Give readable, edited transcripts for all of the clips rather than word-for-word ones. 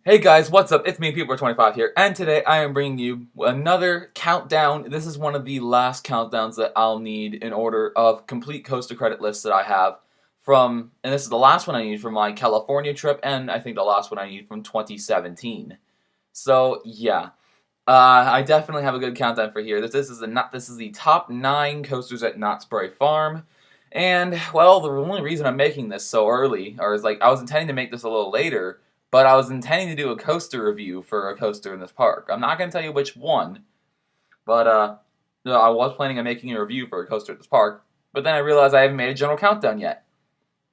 Hey guys, what's up? It's me, People25 here, and today I am bringing you another countdown. This is one of the last countdowns that I'll need in order of complete coaster credit lists that I have from, and this is the last one I need from my California trip, and I think the last one I need from 2017. So yeah, I definitely have a good countdown for here. This is the top 9 coasters at Knott's Farm. And, well, the only reason I'm making this so early, or is like, I was intending to make this a little later, but I was intending to do a coaster review for a coaster in this park. I'm not going to tell you which one, but no, I was planning on making a review for a coaster at this park, but then I realized I haven't made a general countdown yet.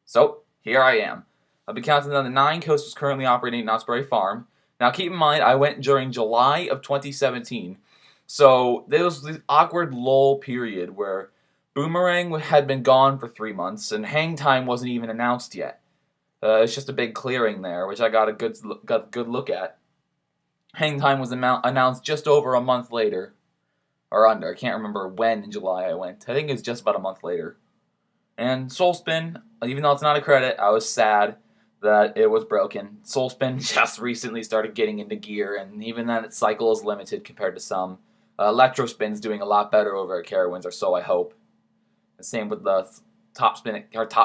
So, here I am. I'll be counting down the 9 coasters currently operating at Knott's Farm. Now keep in mind, I went during July of 2017, so there was this awkward lull period where Boomerang had been gone for 3 months, and Hang Time wasn't even announced yet. It's just a big clearing there, which I got a good look at. Hang Time was announced just over a month later, or under. I can't remember when in July I went. I think it was just about a month later. And Soul Spin, even though it's not a credit, I was sad that it was broken. Soul Spin just recently started getting into gear, and even then its cycle is limited compared to some. Electro Spin's doing a lot better over at Carowinds, or so I hope. The same with the top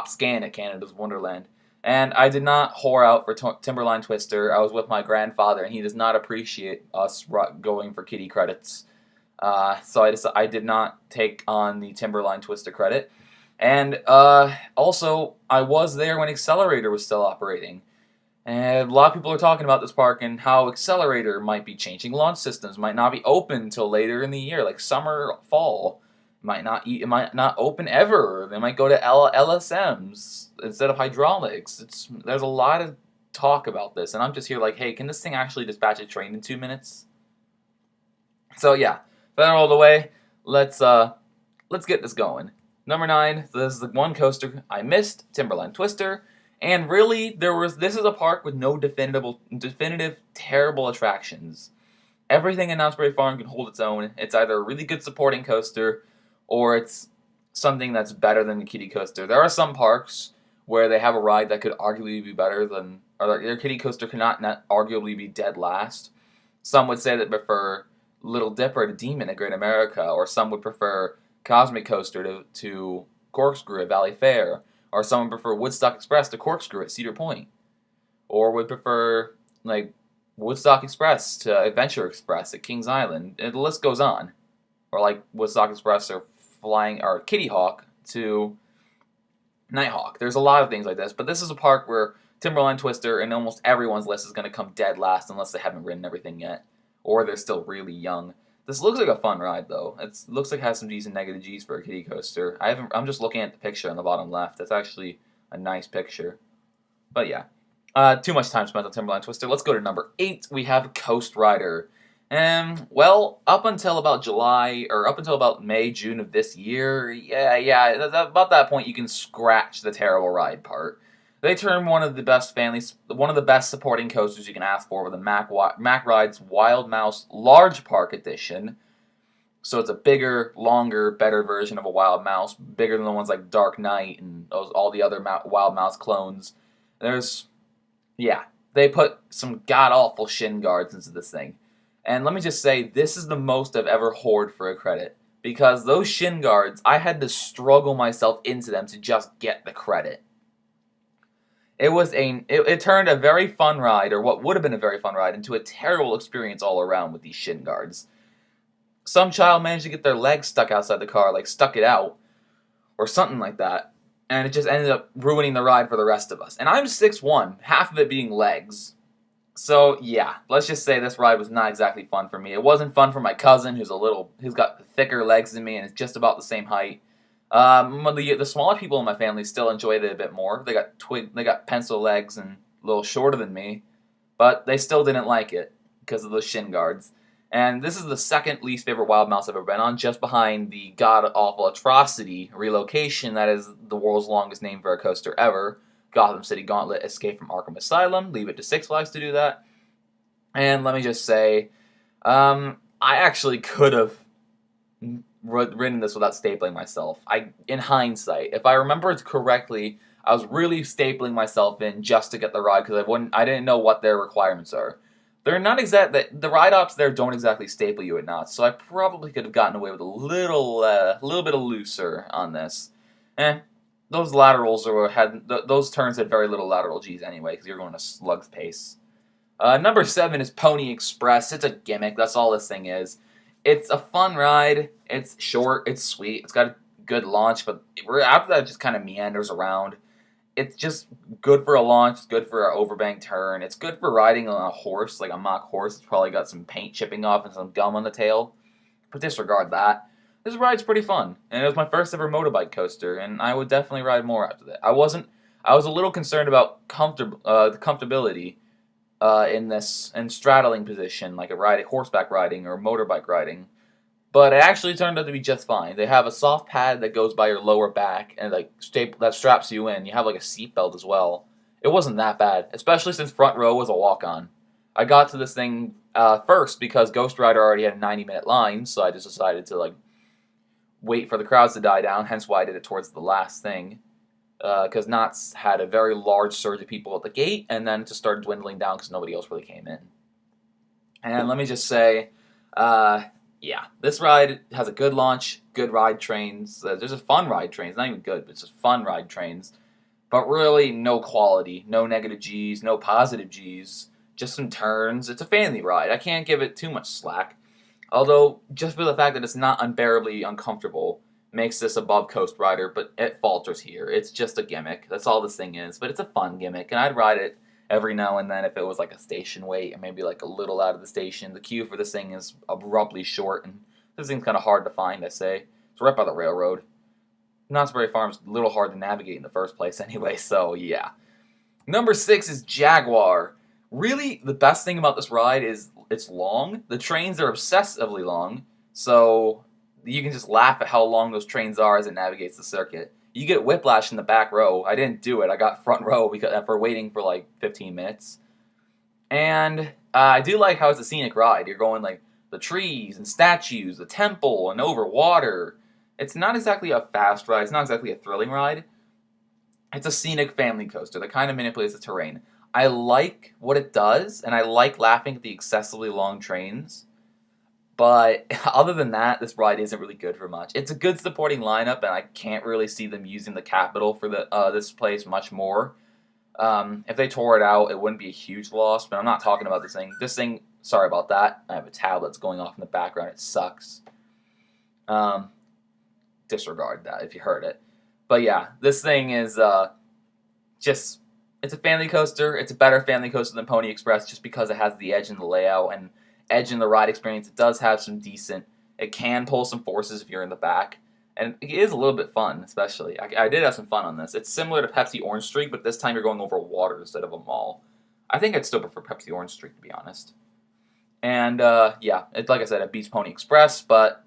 scan at Canada's Wonderland. And I did not whore out for Timberline Twister. I was with my grandfather, and he does not appreciate us going for kitty credits. So I did not take on the Timberline Twister credit. And also, I was there when Accelerator was still operating. And a lot of people are talking about this park and how Accelerator might be changing launch systems, might not be open until later in the year, like summer, fall. It might not open ever. They might go to LSMs instead of hydraulics. There's a lot of talk about this, and I'm just here like, hey, can this thing actually dispatch a train in 2 minutes? So yeah, that all the way. Let's get this going. Number 9. This is the one coaster I missed, Timberline Twister, and really this is a park with no definitive terrible attractions. Everything in Knott's Farm can hold its own. It's either a really good supporting coaster, or it's something that's better than the kiddie coaster. There are some parks where they have a ride that could arguably be better than, or their kiddie coaster cannot arguably be dead last. Some would say they prefer Little Dipper to Demon at Great America, or some would prefer Cosmic Coaster to Corkscrew at Valley Fair, or some would prefer Woodstock Express to Corkscrew at Cedar Point, or would prefer like Woodstock Express to Adventure Express at Kings Island, and the list goes on. Or like Woodstock Express or Kitty Hawk to Nighthawk. There's a lot of things like this, but this is a park where Timberline Twister and almost everyone's list is going to come dead last unless they haven't ridden everything yet, or they're still really young. This looks like a fun ride though. It looks like it has some decent negative G's for a kiddie coaster. I'm just looking at the picture on the bottom left. That's actually a nice picture. But yeah, too much time spent on Timberline Twister. Let's go to number 8. We have Coast Rider. And, well, up until about May, June of this year, about that point you can scratch the terrible ride part. They turned one of the best supporting coasters you can ask for with a Mack Rides Wild Mouse Large Park Edition. So it's a bigger, longer, better version of a Wild Mouse, bigger than the ones like Dark Knight and all the other Wild Mouse clones. They put some god-awful shin guards into this thing. And let me just say, this is the most I've ever hoarded for a credit. Because those shin guards, I had to struggle myself into them to just get the credit. It turned a very fun ride, or what would have been a very fun ride, into a terrible experience all around with these shin guards. Some child managed to get their legs stuck outside the car, like stuck it out, or something like that. And it just ended up ruining the ride for the rest of us. And I'm 6'1", half of it being legs. So, yeah, let's just say this ride was not exactly fun for me. It wasn't fun for my cousin, who's got thicker legs than me and is just about the same height. The smaller people in my family still enjoyed it a bit more. They got pencil legs and a little shorter than me, but they still didn't like it because of those shin guards. And this is the second least favorite Wild Mouse I've ever been on, just behind the god-awful atrocity relocation that is the world's longest name for a coaster ever. Gotham City Gauntlet Escape from Arkham Asylum. Leave it to Six Flags to do that. And let me just say, I actually could have ridden this without stapling myself. In hindsight, if I remember it correctly, I was really stapling myself in just to get the ride because I didn't know what their requirements are. They're not exact. The ride ops there don't exactly staple you at Knott, so I probably could have gotten away with a little bit of looser on this. Eh, those laterals those turns had very little lateral G's anyway because you're going a slug's pace. Number 7 is Pony Express. It's a gimmick. That's all this thing is. It's a fun ride. It's short. It's sweet. It's got a good launch, but after that, it just kind of meanders around. It's just good for a launch. It's good for an overbank turn. It's good for riding on a horse, like a mock horse. It's probably got some paint chipping off and some gum on the tail. But disregard that. This ride's pretty fun, and it was my first ever motorbike coaster, and I would definitely ride more after that. I was a little concerned about the comfortability in this and straddling position, like horseback riding or motorbike riding. But it actually turned out to be just fine. They have a soft pad that goes by your lower back and that straps you in. You have like a seatbelt as well. It wasn't that bad, especially since front row was a walk-on. I got to this thing first because Ghost Rider already had a 90-minute line, so I just decided to wait for the crowds to die down. Hence why I did it towards the last thing, because Knott's had a very large surge of people at the gate, and then it just started dwindling down because nobody else really came in. And let me just say, yeah, this ride has a good launch, good ride trains. There's a fun ride trains, not even good, but it's just fun ride trains. But really, no quality, no negative G's, no positive G's, just some turns. It's a family ride. I can't give it too much slack. Although, just for the fact that it's not unbearably uncomfortable makes this above Coast Rider, but it falters here. It's just a gimmick. That's all this thing is. But it's a fun gimmick, and I'd ride it every now and then if it was like a station wait and maybe like a little out of the station. The queue for this thing is abruptly short, and this thing's kind of hard to find, I say. It's right by the railroad. Knott's Berry Farm's a little hard to navigate in the first place anyway, so yeah. Number 6 is Jaguar. Really, the best thing about this ride is it's long. The trains are obsessively long, so you can just laugh at how long those trains are as it navigates the circuit. You get whiplash in the back row. I didn't do it. I got front row for waiting for like 15 minutes. And I do like how it's a scenic ride. You're going like the trees and statues, the temple, and over water. It's not exactly a fast ride. It's not exactly a thrilling ride. It's a scenic family coaster that kind of manipulates the terrain. I like what it does, and I like laughing at the excessively long trains. But other than that, this ride isn't really good for much. It's a good supporting lineup, and I can't really see them using the capital for this place much more. If they tore it out, it wouldn't be a huge loss, but I'm not talking about this thing. This thing, sorry about that. I have a tablet that's going off in the background. It sucks. Disregard that if you heard it. But yeah, this thing is it's a family coaster. It's a better family coaster than Pony Express just because it has the edge in the layout and edge in the ride experience. It does have some decent. It can pull some forces if you're in the back, and it is a little bit fun. Especially, I did have some fun on this. It's similar to Pepsi Orange Streak, but this time you're going over water instead of a mall. I think I'd still prefer Pepsi Orange Streak, to be honest. And yeah, it's like I said, it beats Pony Express, but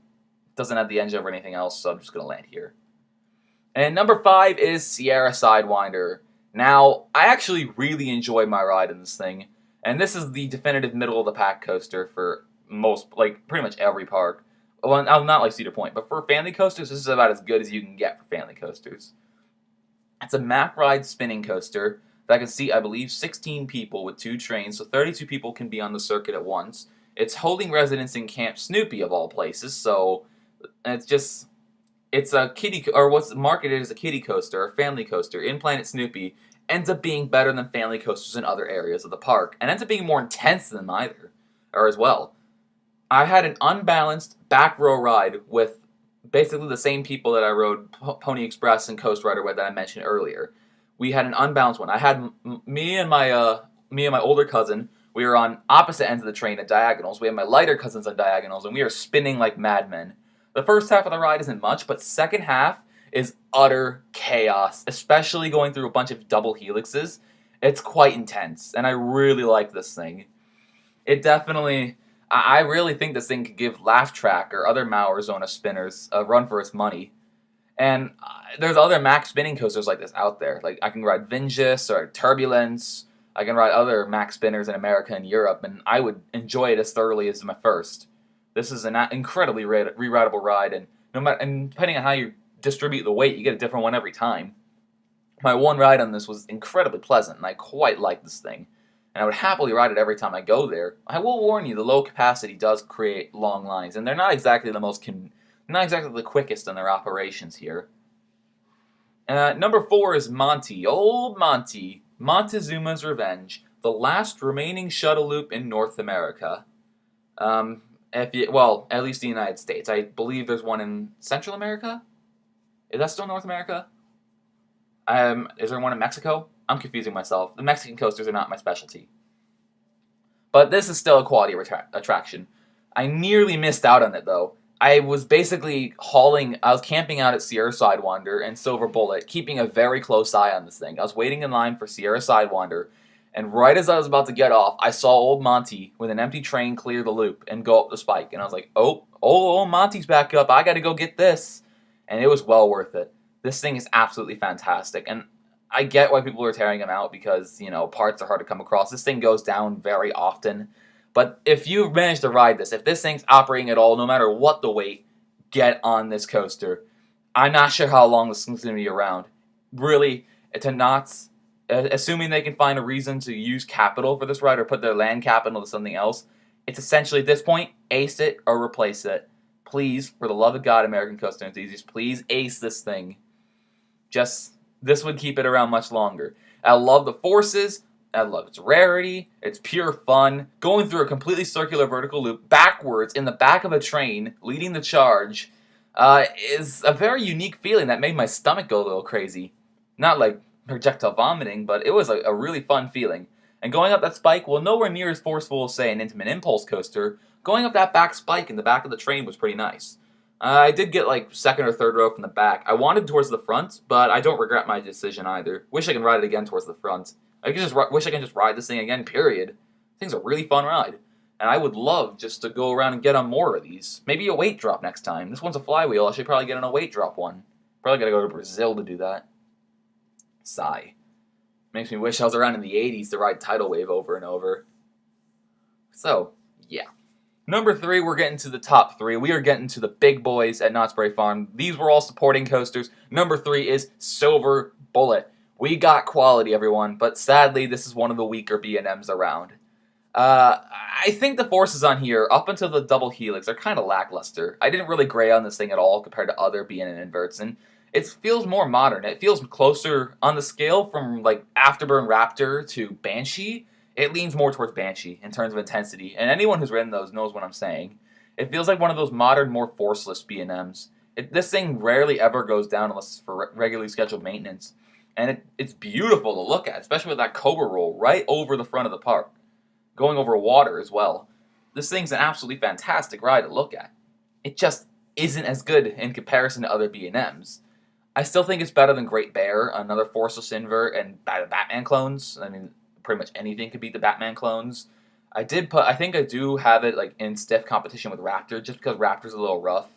it doesn't have the engine or anything else, so I'm just gonna land here. And number 5 is Sierra Sidewinder. Now, I actually really enjoyed my ride in this thing. And this is the definitive middle-of-the-pack coaster for pretty much every park. Well, not like Cedar Point, but for family coasters, this is about as good as you can get for family coasters. It's a map ride spinning coaster that can seat, I believe, 16 people with 2 trains, so 32 people can be on the circuit at once. It's holding residence in Camp Snoopy, of all places, so it's a what's marketed as a kiddie coaster, or family coaster, in Planet Snoopy, ends up being better than family coasters in other areas of the park, and ends up being more intense than either, or as well. I had an unbalanced back row ride with basically the same people that I rode Pony Express and Coast Rider with that I mentioned earlier. We had an unbalanced one. I had me and my older cousin. We were on opposite ends of the train at diagonals. We had my lighter cousins on diagonals, and we were spinning like madmen. The first half of the ride isn't much, but second half is utter chaos, especially going through a bunch of double helixes. It's quite intense, and I really like this thing. It definitely, I really think this thing could give Laugh Track or other Mauerzona spinners a run for its money. And there's other Max spinning coasters like this out there. Like, I can ride Vinges or Turbulence. I can ride other Max spinners in America and Europe, and I would enjoy it as thoroughly as my first. This is an incredibly re-rideable ride, and depending on how you distribute the weight, you get a different one every time. My one ride on this was incredibly pleasant, and I quite like this thing. And I would happily ride it every time I go there. I will warn you, the low capacity does create long lines, and they're not exactly not exactly the quickest in their operations here. Number 4 is Monte, old Monte, Montezuma's Revenge, the last remaining shuttle loop in North America. Well, at least the United States. I believe there's one in Central America. Is that still North America? Is there one in Mexico? I'm confusing myself. The Mexican coasters are not my specialty. But this is still a quality attraction. I nearly missed out on it, though. I was camping out at Sierra Sidewinder and Silver Bullet, keeping a very close eye on this thing. I was waiting in line for Sierra Sidewinder, and right as I was about to get off, I saw old Monte with an empty train clear the loop and go up the spike. And I was like, oh, old Monte's back up. I got to go get this. And it was well worth it. This thing is absolutely fantastic. And I get why people are tearing them out because, parts are hard to come across. This thing goes down very often. But if you manage to ride this, if this thing's operating at all, no matter what the weight, get on this coaster. I'm not sure how long this thing's going to be around. Really, to Knott's, assuming they can find a reason to use capital for this ride or put their land capital to something else, it's essentially at this point, ace it or replace it. Please, for the love of God, American coaster enthusiasts, please ace this thing. This would keep it around much longer. I love the forces. I love its rarity. It's pure fun. Going through a completely circular vertical loop backwards in the back of a train, leading the charge, is a very unique feeling that made my stomach go a little crazy. Not like projectile vomiting, but it was a really fun feeling. And going up that spike, well, nowhere near as forceful as, say, an Intamin Impulse coaster. Going up that back spike in the back of the train was pretty nice. I did get like second or third row from the back. I wanted towards the front, but I don't regret my decision either. Wish I could ride it again towards the front. Wish I could just ride this thing again, period. This thing's a really fun ride. And I would love just to go around and get on more of these. Maybe a weight drop next time. This one's a flywheel. I should probably get on a weight drop one. Probably gotta go to Brazil to do that. Sigh. Makes me wish I was around in the 80s to ride Tidal Wave over and over. So, yeah. Number 3, we're getting to the top 3. We are getting to the big boys at Knott's Berry Farm. These were all supporting coasters. Number 3 is Silver Bullet. We got quality, everyone, but sadly, this is one of the weaker B&Ms around. I think the forces on here, up until the double helix, are kind of lackluster. I didn't really gray on this thing at all compared to other B&N inverts, and it feels more modern. It feels closer on the scale from like Afterburn Raptor to Banshee. It leans more towards Banshee in terms of intensity, and anyone who's ridden those knows what I'm saying. It feels like one of those modern, more forceless B&Ms. This thing rarely ever goes down unless it's for regularly scheduled maintenance. And it's beautiful to look at, especially with that Cobra roll right over the front of the park. Going over water as well. This thing's an absolutely fantastic ride to look at. It just isn't as good in comparison to other B&Ms. I still think it's better than Great Bear, another forceless invert, and Batman clones. I mean, pretty much anything could beat the Batman clones. I think I do have it like in stiff competition with Raptor, just because Raptor's a little rough.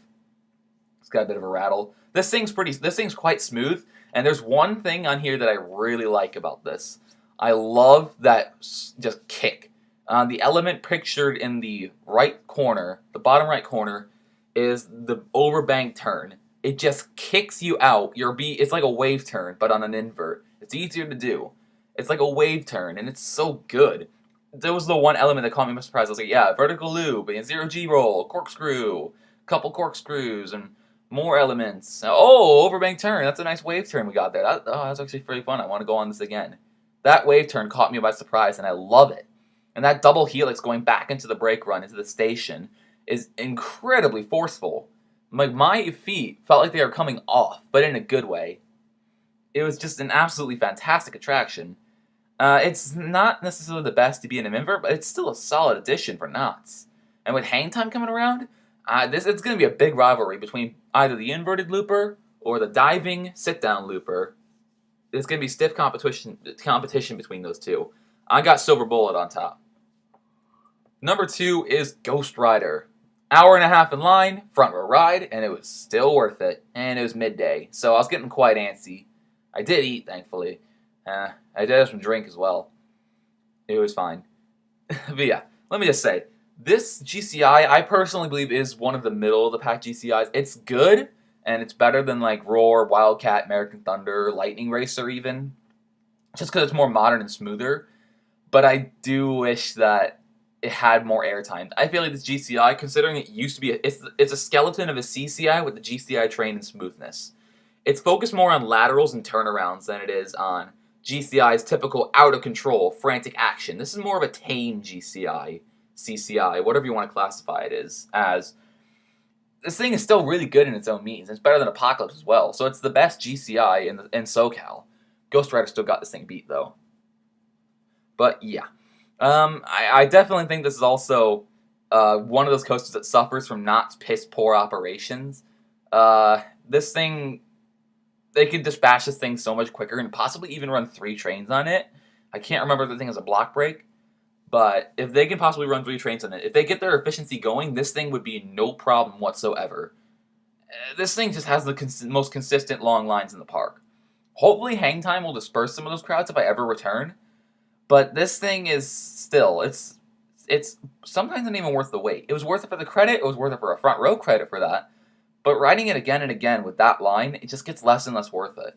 It's got a bit of a rattle. This thing's quite smooth, and there's one thing on here that I really like about this. I love that just kick. The element pictured in the right corner, the bottom right corner, is the overbank turn. It just kicks you out. It's like a wave turn, but on an invert. It's easier to do. It's like a wave turn, and it's so good. That was the one element that caught me by surprise. I was like, yeah, vertical loop, and 0G roll, corkscrew, couple corkscrews, and more elements. Oh, overbank turn. That's a nice wave turn we got there. That's actually pretty fun. I want to go on this again. That wave turn caught me by surprise, and I love it. And that double helix going back into the brake run, into the station, is incredibly forceful. Like, my feet felt like they were coming off, but in a good way. It was just an absolutely fantastic attraction. It's not necessarily the best to be in an invert, but it's still a solid addition for Knott's. And with hang time coming around, it's going to be a big rivalry between either the inverted looper or the diving sit-down looper. There's going to be stiff competition between those two. I got Silver Bullet on top. Number 2 is Ghost Rider. Hour and a half in line, front row ride, and it was still worth it. And it was midday, so I was getting quite antsy. I did eat, thankfully. I did have some drink as well. It was fine. But yeah, let me just say, this GCI, I personally believe, is one of the middle-of-the-pack GCIs. It's good, and it's better than like Roar, Wildcat, American Thunder, Lightning Racer even, just because it's more modern and smoother. But I do wish that it had more airtime. I feel like this GCI, considering it used to be, it's a skeleton of a CCI with the GCI train and smoothness. It's focused more on laterals and turnarounds than it is on GCI's typical out of control, frantic action. This is more of a tame GCI, CCI, whatever you want to classify it as. This thing is still really good in its own means. It's better than Apocalypse as well. So it's the best GCI in SoCal. Ghost Rider still got this thing beat though. But yeah, I definitely think this is also one of those coasters that suffers from Knott's piss poor operations. This thing, they could dispatch this thing so much quicker and possibly even run 3 trains on it. I can't remember if the thing has a block break, but if they can possibly run 3 trains on it, if they get their efficiency going, this thing would be no problem whatsoever. This thing just has the most consistent long lines in the park. Hopefully hang time will disperse some of those crowds if I ever return. But this thing is still, it's sometimes not even worth the wait. It was worth it for the credit, it was worth it for a front row credit for that. But riding it again and again with that line, it just gets less and less worth it.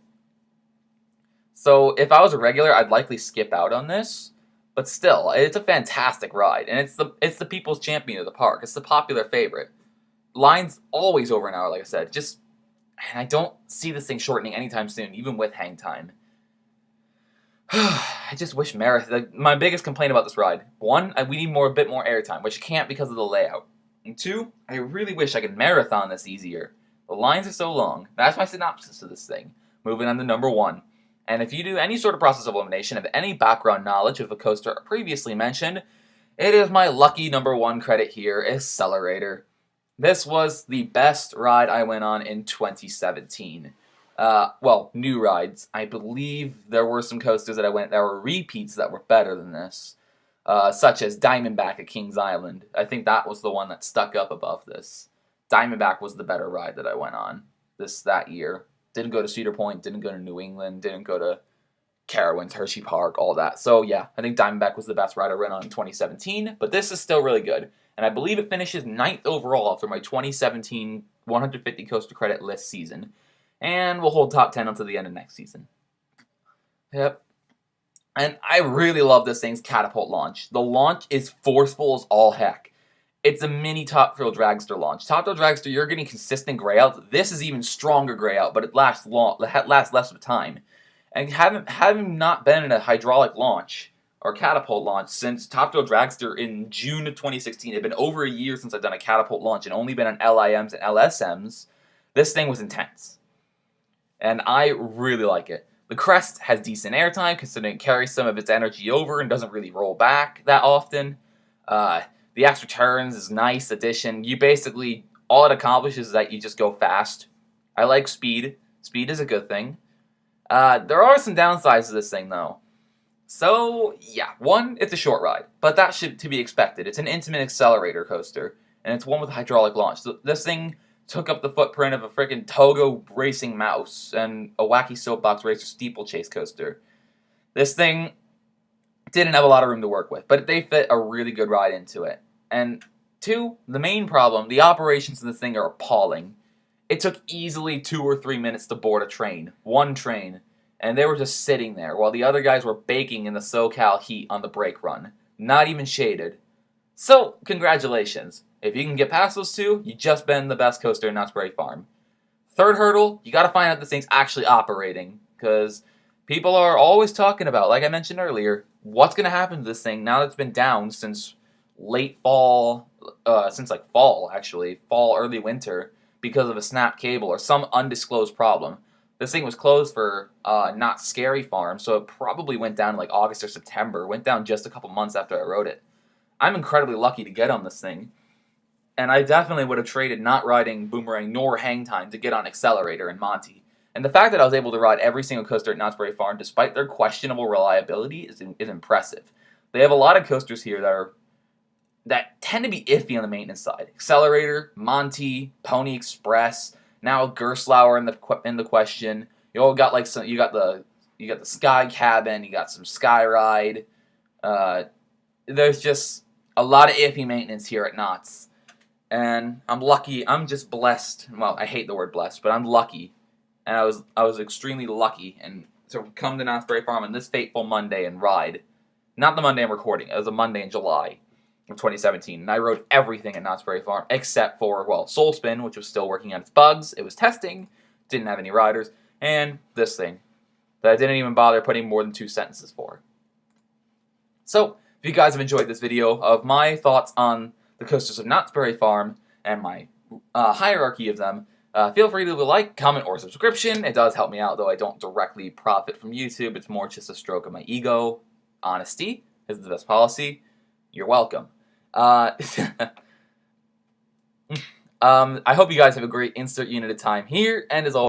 So if I was a regular, I'd likely skip out on this. But still, it's a fantastic ride. And it's the people's champion of the park. It's the popular favorite. Line's always over an hour, like I said. And I don't see this thing shortening anytime soon, even with hang time. I just wish Marathon. My biggest complaint about this ride: 1, we need a bit more airtime, which you can't because of the layout. And 2, I really wish I could marathon this easier. The lines are so long. That's my synopsis of this thing. Moving on to number 1. And if you do any sort of process of elimination, have any background knowledge of a coaster previously mentioned, it is my lucky number 1 credit here, Accelerator. This was the best ride I went on in 2017. Well, new rides. I believe there were some coasters that I went, there were repeats that were better than this, such as Diamondback at Kings Island. I think that was the one that stuck up above this. Diamondback was the better ride that I went on that year. Didn't go to Cedar Point, didn't go to New England, didn't go to Carowinds, Hershey Park, all that. So yeah, I think Diamondback was the best ride I ran on in 2017, but this is still really good. And I believe it finishes 9th overall after my 2017 150 coaster credit list season. And we'll hold top 10 until the end of next season. Yep. And I really love this thing's catapult launch. The launch is forceful as all heck. It's a mini Top Thrill Dragster launch. Top Thrill Dragster, you're getting consistent gray out. This is even stronger gray out, but it lasts less of time. And having not been in a hydraulic launch or catapult launch since Top Thrill Dragster in June of 2016, it had been over a year since I've done a catapult launch and only been on LIMs and LSMs, this thing was intense. And I really like it. The crest has decent airtime, considering it carries some of its energy over and doesn't really roll back that often. The extra turns is a nice addition. You basically, all it accomplishes is that you just go fast. I like speed. Speed is a good thing. There are some downsides to this thing, though. So, yeah. 1, it's a short ride, but that should to be expected. It's an intimate accelerator coaster, and it's one with a hydraulic launch. So this thing took up the footprint of a freaking Togo racing mouse and a wacky soapbox racer steeplechase coaster. This thing didn't have a lot of room to work with, but they fit a really good ride into it. And 2, the main problem, the operations of this thing are appalling. It took easily 2 or 3 minutes to board a train, one train, and they were just sitting there while the other guys were baking in the SoCal heat on the brake run, not even shaded. So, congratulations. If you can get past those 2, you just been the best coaster in Knott's Berry Farm. 3rd hurdle, you gotta find out this thing's actually operating, because people are always talking about, like I mentioned earlier, what's gonna happen to this thing now that it's been down since late fall, fall, early winter, because of a snapped cable or some undisclosed problem. This thing was closed for Not Scary Farm, so it probably went down in like August or September. Went down just a couple months after I wrote it. I'm incredibly lucky to get on this thing. And I definitely would have traded not riding Boomerang nor Hang Time to get on Accelerator and Monte. And the fact that I was able to ride every single coaster at Knott's Berry Farm, despite their questionable reliability, is impressive. They have a lot of coasters here that tend to be iffy on the maintenance side. Accelerator, Monte, Pony Express, now Gerstlauer in the question. You all got like you got the Sky Cabin, you got some Sky Ride. There's just a lot of iffy maintenance here at Knott's. and I'm lucky. I'm just blessed. Well, I hate the word blessed, but I'm lucky, and I was extremely lucky, and to come to Knott's Berry Farm on this fateful Monday and ride. Not the Monday I'm recording. It was a Monday in July of 2017, and I rode everything at Knott's Berry Farm except for, well, Soul Spin, which was still working on its bugs. It was testing, didn't have any riders, and this thing that I didn't even bother putting more than 2 sentences for. So, if you guys have enjoyed this video of my thoughts on the coasters of Knott's Berry Farm and my hierarchy of them, feel free to leave a like, comment, or subscription. It does help me out, though I don't directly profit from YouTube. It's more just a stroke of my ego. Honesty is the best policy. You're welcome. I hope you guys have a great insert unit of time here, and as always,